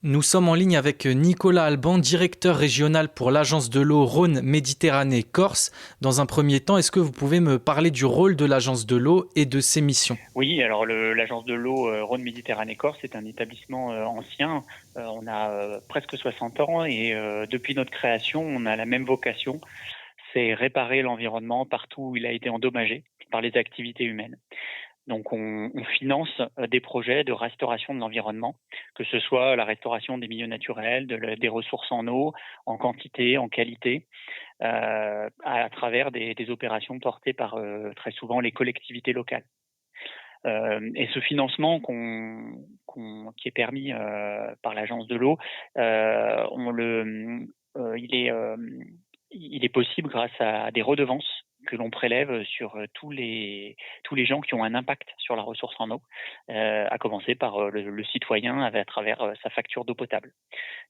Nous sommes en ligne avec Nicolas Alban, directeur régional pour l'agence de l'eau Rhône-Méditerranée-Corse. Dans un premier temps, est-ce que vous pouvez me parler du rôle de l'agence de l'eau et de ses missions? Oui, alors l'agence de l'eau Rhône-Méditerranée-Corse est un établissement ancien. On a presque 60 ans et depuis notre création, on a la même vocation, c'est réparer l'environnement partout où il a été endommagé par les activités humaines. Donc on finance des projets de restauration de l'environnement, que ce soit la restauration des milieux naturels, des ressources en eau, en quantité, en qualité, à travers des opérations portées par très souvent les collectivités locales. Et ce financement qui est permis par l'agence de l'eau, on le, il est possible grâce à des redevances que l'on prélève sur tous les gens qui ont un impact sur la ressource en eau, à commencer par le citoyen à travers sa facture d'eau potable.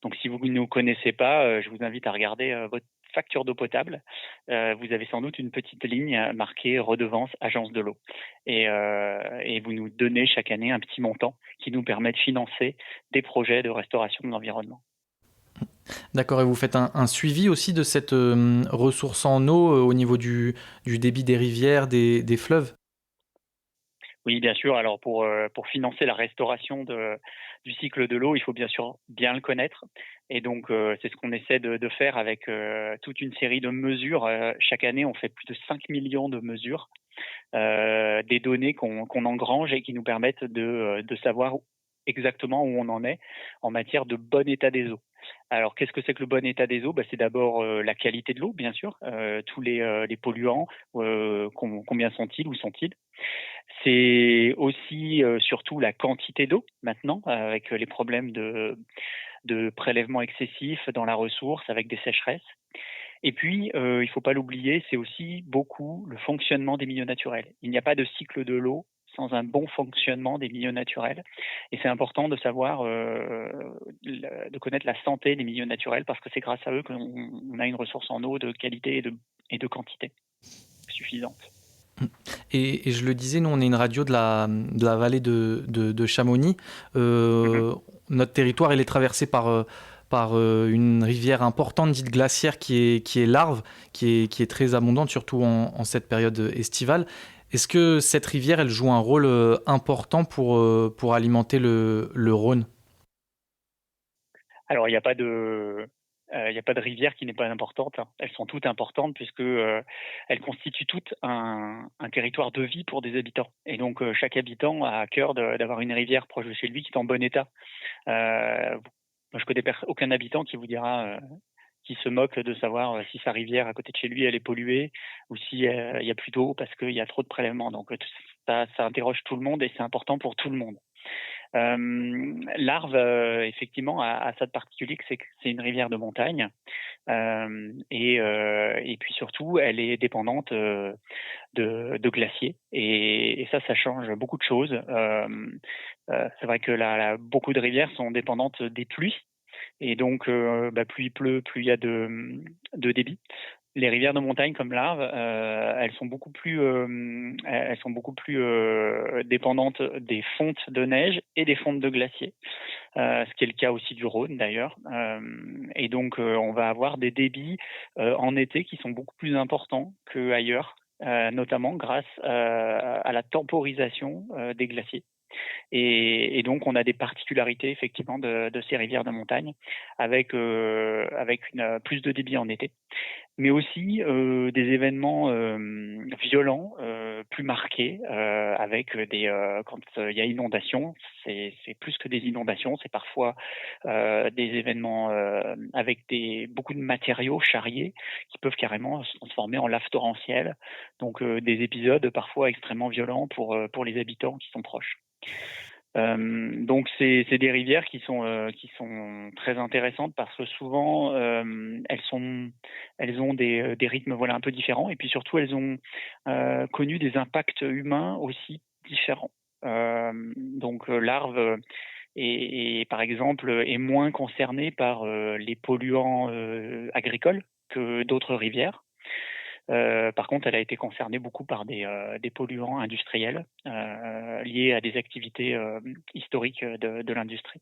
Donc si vous ne nous connaissez pas, je vous invite à regarder votre facture d'eau potable. Vous avez sans doute une petite ligne marquée redevance agence de l'eau. Et vous nous donnez chaque année un petit montant qui nous permet de financer des projets de restauration de l'environnement. D'accord, et vous faites un suivi aussi de cette ressource en eau au niveau du débit des rivières, des fleuves? Oui, bien sûr. Alors pour financer la restauration du cycle de l'eau, il faut bien sûr bien le connaître. Et donc c'est ce qu'on essaie de faire avec toute une série de mesures. Chaque année, on fait plus de 5 millions de mesures, des données qu'on engrange et qui nous permettent de savoir exactement où on en est en matière de bon état des eaux. Alors, qu'est-ce que c'est que le bon état des eaux? C'est d'abord la qualité de l'eau, bien sûr, tous les polluants, combien sont-ils, où sont-ils? C'est aussi surtout la quantité d'eau maintenant, avec les problèmes de prélèvement excessif dans la ressource, avec des sécheresses. Et puis, il ne faut pas l'oublier, c'est aussi beaucoup le fonctionnement des milieux naturels. Il n'y a pas de cycle de l'eau sans un bon fonctionnement des milieux naturels. Et c'est important de savoir, de connaître la santé des milieux naturels parce que c'est grâce à eux qu'on a une ressource en eau de qualité et de quantité suffisante. Et je le disais, nous on est une radio de la vallée de Chamonix. Mhm. Notre territoire il est traversé par une rivière importante dite glaciaire qui est l'Arve, qui est très abondante, surtout en cette période estivale. Est-ce que cette rivière elle joue un rôle important pour alimenter le Rhône? Alors, il n'y a pas de rivière qui n'est pas importante, hein. Elles sont toutes importantes puisque elles constituent toutes un territoire de vie pour des habitants. Et donc, chaque habitant a à cœur d'avoir une rivière proche de chez lui qui est en bon état. Moi, je connais aucun habitant qui vous dira, qui se moque de savoir si sa rivière à côté de chez lui elle est polluée ou si il y a plus d'eau parce qu'il y a trop de prélèvements. Donc, ça interroge tout le monde et c'est important pour tout le monde. L'Arve, effectivement, a ça de particulier que c'est une rivière de montagne. Et puis surtout, elle est dépendante de glaciers. Et ça change beaucoup de choses. C'est vrai que beaucoup de rivières sont dépendantes des pluies. Et donc, plus il pleut, plus il y a de débit. Les rivières de montagne comme l'Arve, elles sont beaucoup plus dépendantes des fontes de neige et des fontes de glaciers, ce qui est le cas aussi du Rhône d'ailleurs. Et donc, on va avoir des débits en été qui sont beaucoup plus importants qu'ailleurs, notamment grâce à la temporisation des glaciers. Et donc, on a des particularités effectivement de ces rivières de montagne avec plus de débit en été, mais aussi des événements violents, plus marqués, avec quand il y a inondation, c'est plus que des inondations, c'est parfois des événements avec beaucoup de matériaux charriés qui peuvent carrément se transformer en lave torrentielle. Donc des épisodes parfois extrêmement violents pour les habitants qui sont proches. Donc c'est des rivières qui sont très intéressantes parce que souvent elles ont des rythmes voilà un peu différents et puis surtout elles ont connu des impacts humains aussi différents. Donc l'Arve par exemple est moins concernée par les polluants agricoles que d'autres rivières. Par contre, elle a été concernée beaucoup par des polluants industriels liés à des activités historiques de l'industrie.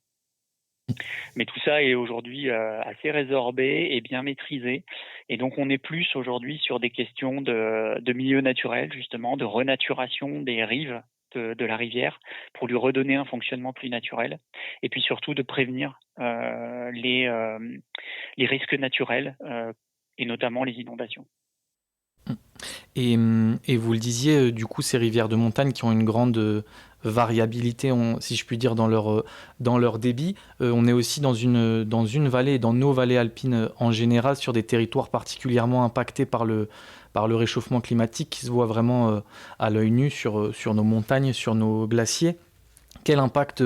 Mais tout ça est aujourd'hui assez résorbé et bien maîtrisé. Et donc, on est plus aujourd'hui sur des questions de milieu naturel, justement, de renaturation des rives de la rivière pour lui redonner un fonctionnement plus naturel. Et puis surtout de prévenir les risques naturels et notamment les inondations. Et vous le disiez, du coup, ces rivières de montagne qui ont une grande variabilité, si je puis dire, dans leur débit. On est aussi dans une vallée, dans nos vallées alpines en général, sur des territoires particulièrement impactés par le réchauffement climatique qui se voit vraiment à l'œil nu sur nos montagnes, sur nos glaciers. Quel impact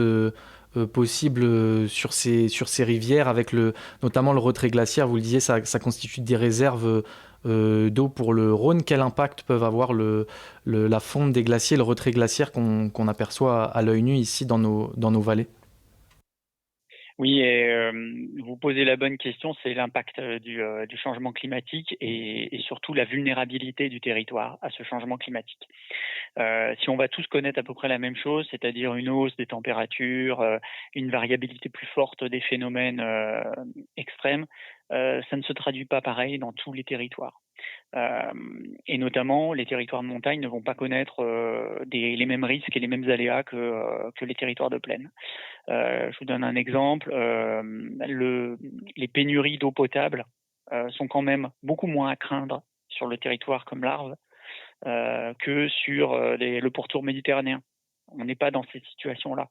possible sur ces rivières avec notamment le retrait glaciaire, vous le disiez, ça constitue des réserves d'eau pour le Rhône. Quel impact peuvent avoir la fonte des glaciers, le retrait glaciaire qu'on aperçoit à l'œil nu ici dans nos vallées? Oui, et vous posez la bonne question, c'est l'impact du changement climatique et surtout la vulnérabilité du territoire à ce changement climatique. Si on va tous connaître à peu près la même chose, c'est-à-dire une hausse des températures, une variabilité plus forte des phénomènes extrêmes, ça ne se traduit pas pareil dans tous les territoires. Et notamment, les territoires de montagne ne vont pas connaître les mêmes risques et les mêmes aléas que les territoires de plaine. Je vous donne un exemple. Les pénuries d'eau potable sont quand même beaucoup moins à craindre sur le territoire comme l'Arve que sur le pourtour méditerranéen. On n'est pas dans cette situation-là.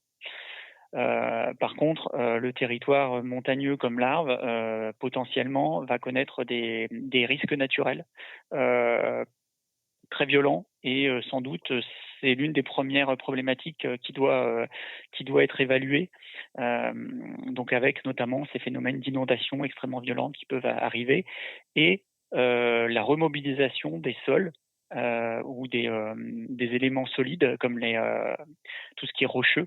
Par contre, le territoire montagneux comme l'Arve, potentiellement, va connaître des risques naturels très violents et sans doute c'est l'une des premières problématiques qui doit être évaluée. Donc avec notamment ces phénomènes d'inondation extrêmement violentes qui peuvent arriver et la remobilisation des sols ou des éléments solides comme tout ce qui est rocheux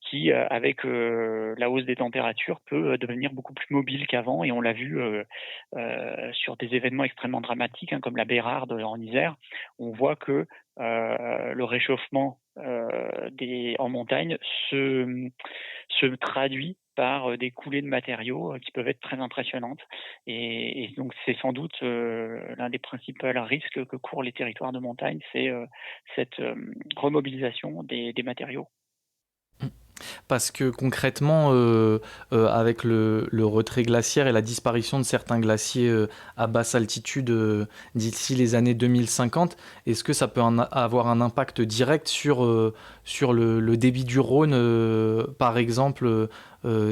qui, avec la hausse des températures, peut devenir beaucoup plus mobile qu'avant. Et on l'a vu sur des événements extrêmement dramatiques, comme la Bérarde en Isère. On voit que le réchauffement en montagne se traduit par des coulées de matériaux qui peuvent être très impressionnantes. Et donc, c'est sans doute l'un des principaux risques que courent les territoires de montagne, c'est cette remobilisation des matériaux. Parce que concrètement, avec le retrait glaciaire et la disparition de certains glaciers à basse altitude d'ici les années 2050, est-ce que ça peut avoir un impact direct sur le débit du Rhône, par exemple,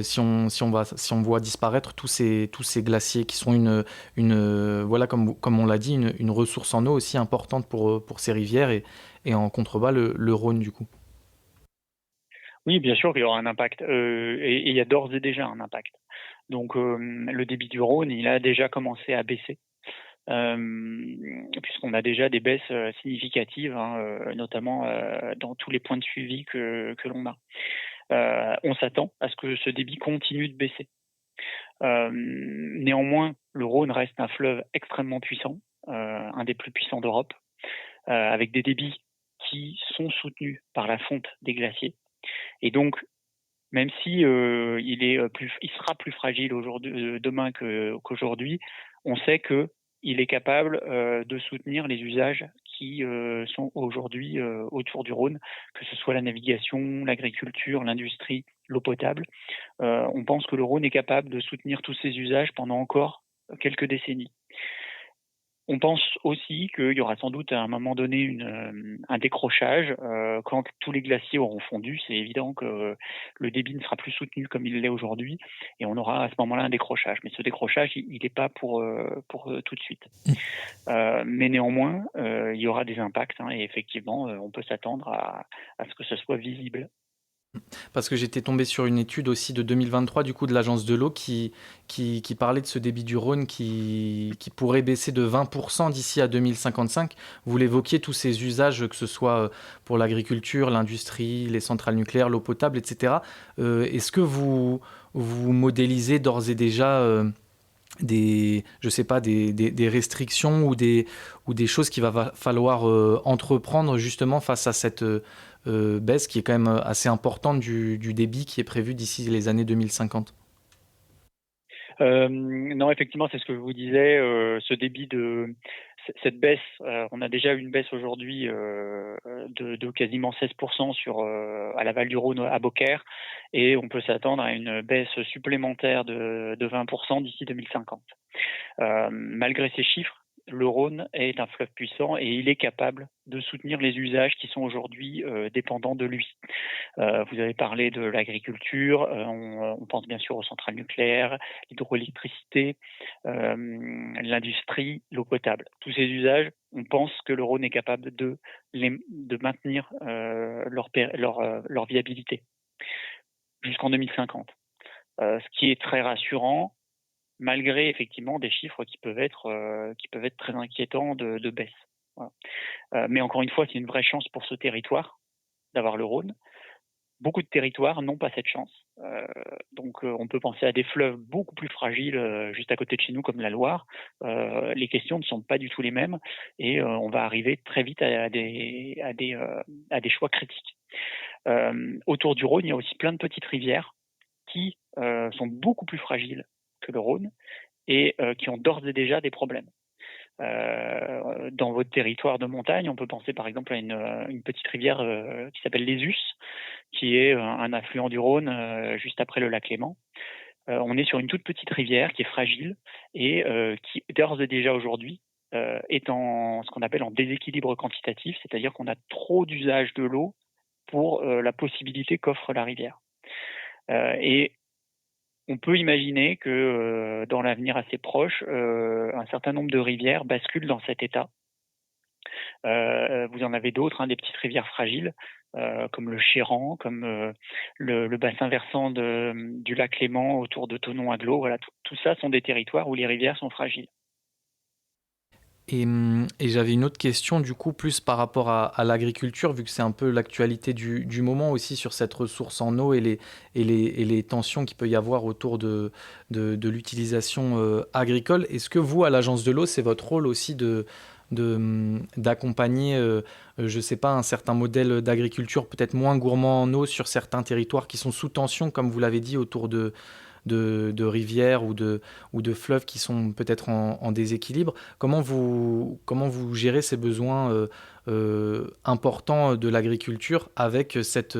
si on voit disparaître tous ces glaciers qui sont voilà, comme on l'a dit, une ressource en eau aussi importante pour ces rivières et en contrebas le Rhône du coup? Oui, bien sûr qu'il y aura un impact, et il y a d'ores et déjà un impact. Donc, le débit du Rhône, il a déjà commencé à baisser, puisqu'on a déjà des baisses significatives, hein, notamment dans tous les points de suivi que l'on a. On s'attend à ce que ce débit continue de baisser. Néanmoins, le Rhône reste un fleuve extrêmement puissant, un des plus puissants d'Europe, avec des débits qui sont soutenus par la fonte des glaciers. Et donc, même si il sera plus fragile demain qu'aujourd'hui, on sait qu'il est capable de soutenir les usages qui sont aujourd'hui autour du Rhône, que ce soit la navigation, l'agriculture, l'industrie, l'eau potable. On pense que le Rhône est capable de soutenir tous ces usages pendant encore quelques décennies. On pense aussi qu'il y aura sans doute à un moment donné un décrochage quand tous les glaciers auront fondu. C'est évident que le débit ne sera plus soutenu comme il l'est aujourd'hui et on aura à ce moment-là un décrochage. Mais ce décrochage, il n'est pas pour tout de suite. Mais néanmoins, il y aura des impacts et effectivement, on peut s'attendre à ce que ce soit visible. Parce que j'étais tombé sur une étude aussi de 2023 du coup de l'agence de l'eau qui parlait de ce débit du Rhône qui pourrait baisser de 20% d'ici à 2055. Vous l'évoquiez, tous ces usages, que ce soit pour l'agriculture, l'industrie, les centrales nucléaires, l'eau potable, etc. Est-ce que vous modélisez d'ores et déjà je sais pas, des restrictions ou des choses qu'il va falloir entreprendre justement face à cette baisse qui est quand même assez importante du débit qui est prévu d'ici les années 2050? Non, effectivement, c'est ce que je vous disais, ce débit cette baisse, on a déjà eu une baisse aujourd'hui de quasiment 16% à l'aval du Rhône à Beaucaire, et on peut s'attendre à une baisse supplémentaire de 20% d'ici 2050. Malgré ces chiffres, le Rhône est un fleuve puissant et il est capable de soutenir les usages qui sont aujourd'hui dépendants de lui. Vous avez parlé de l'agriculture, on pense bien sûr aux centrales nucléaires, l'hydroélectricité, l'industrie, l'eau potable. Tous ces usages, on pense que le Rhône est capable de maintenir leur viabilité jusqu'en 2050. Ce qui est très rassurant, malgré effectivement des chiffres qui peuvent être très inquiétants de baisse. Voilà. Mais encore une fois, c'est une vraie chance pour ce territoire d'avoir le Rhône. Beaucoup de territoires n'ont pas cette chance. Donc on peut penser à des fleuves beaucoup plus fragiles juste à côté de chez nous, comme la Loire. Les questions ne sont pas du tout les mêmes et on va arriver très vite à des choix critiques. Autour du Rhône, il y a aussi plein de petites rivières qui sont beaucoup plus fragiles que le Rhône et qui ont d'ores et déjà des problèmes. Dans votre territoire de montagne, on peut penser par exemple à une petite rivière qui s'appelle l'Esus, qui est un affluent du Rhône juste après le lac Léman. On est sur une toute petite rivière qui est fragile et qui d'ores et déjà aujourd'hui est en ce qu'on appelle en déséquilibre quantitatif, c'est-à-dire qu'on a trop d'usage de l'eau pour la possibilité qu'offre la rivière. Et on peut imaginer que dans l'avenir assez proche, un certain nombre de rivières basculent dans cet état. Vous en avez d'autres, des petites rivières fragiles, comme le Chéran, comme le bassin versant du lac Léman autour de Thonon-Aglo. Voilà, tout ça sont des territoires où les rivières sont fragiles. Et j'avais une autre question, du coup, plus par rapport à l'agriculture, vu que c'est un peu l'actualité du moment aussi sur cette ressource en eau et les tensions qu'il peut y avoir autour de l'utilisation agricole. Est-ce que vous, à l'Agence de l'eau, c'est votre rôle aussi d'accompagner, je sais pas, un certain modèle d'agriculture peut-être moins gourmand en eau sur certains territoires qui sont sous tension, comme vous l'avez dit, autour de rivières ou de fleuves qui sont peut-être en déséquilibre. Comment vous gérez ces besoins importants de l'agriculture avec cette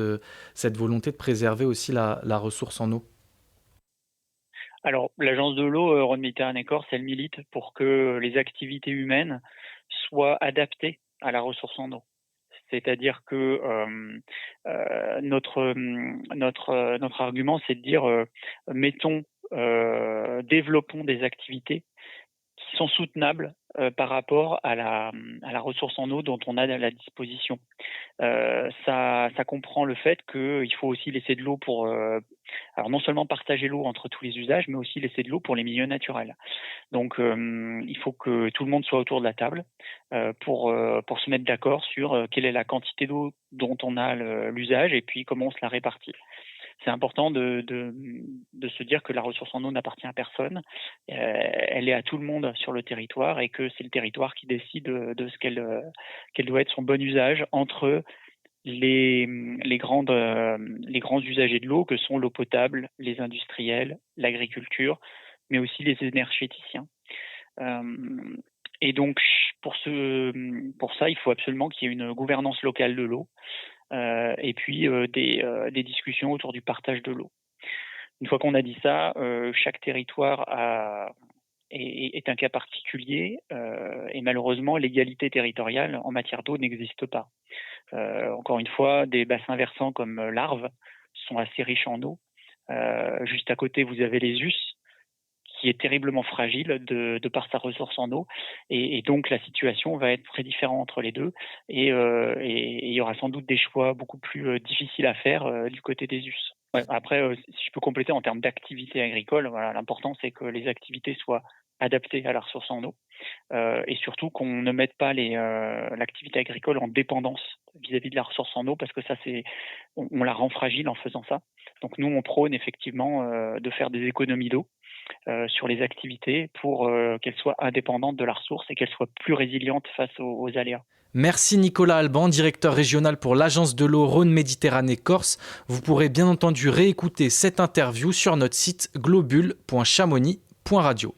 volonté de préserver aussi la ressource en eau? Alors, l'Agence de l'eau Rhône-Méditerranée-Corse, elle milite pour que les activités humaines soient adaptées à la ressource en eau. C'est-à-dire que notre argument, c'est de dire développons des activités qui sont soutenables par rapport à la ressource en eau dont on a à la disposition. Ça comprend le fait qu'il faut aussi laisser de l'eau pour alors non seulement partager l'eau entre tous les usages, mais aussi laisser de l'eau pour les milieux naturels. Donc il faut que tout le monde soit autour de la table pour se mettre d'accord sur quelle est la quantité d'eau dont on a l'usage et puis comment on se la répartit. C'est important de se dire que la ressource en eau n'appartient à personne, elle est à tout le monde sur le territoire et que c'est le territoire qui décide de ce quel doit être son bon usage entre les grands usagers de l'eau que sont l'eau potable, les industriels, l'agriculture, mais aussi les énergéticiens. Et donc pour ça, il faut absolument qu'il y ait une gouvernance locale de l'eau. Et puis des discussions autour du partage de l'eau. Une fois qu'on a dit ça, chaque territoire est un cas particulier et malheureusement l'égalité territoriale en matière d'eau n'existe pas. Encore une fois, des bassins versants comme l'Arve sont assez riches en eau. Juste à côté, vous avez les Us, qui est terriblement fragile de par sa ressource en eau. Et donc, la situation va être très différente entre les deux. Et il y aura sans doute des choix beaucoup plus difficiles à faire du côté des US. Ouais, après, si je peux compléter en termes d'activité agricole, voilà, l'important, c'est que les activités soient adaptées à la ressource en eau. Et surtout qu'on ne mette pas l'activité agricole en dépendance vis-à-vis de la ressource en eau, parce que ça, on la rend fragile en faisant ça. Donc nous, on prône effectivement de faire des économies d'eau sur les activités pour qu'elles soient indépendantes de la ressource et qu'elles soient plus résilientes face aux aléas. Merci Nicolas Alban, directeur régional pour l'Agence de l'eau Rhône-Méditerranée-Corse. Vous pourrez bien entendu réécouter cette interview sur notre site globule.chamonix.fr. Point Radio.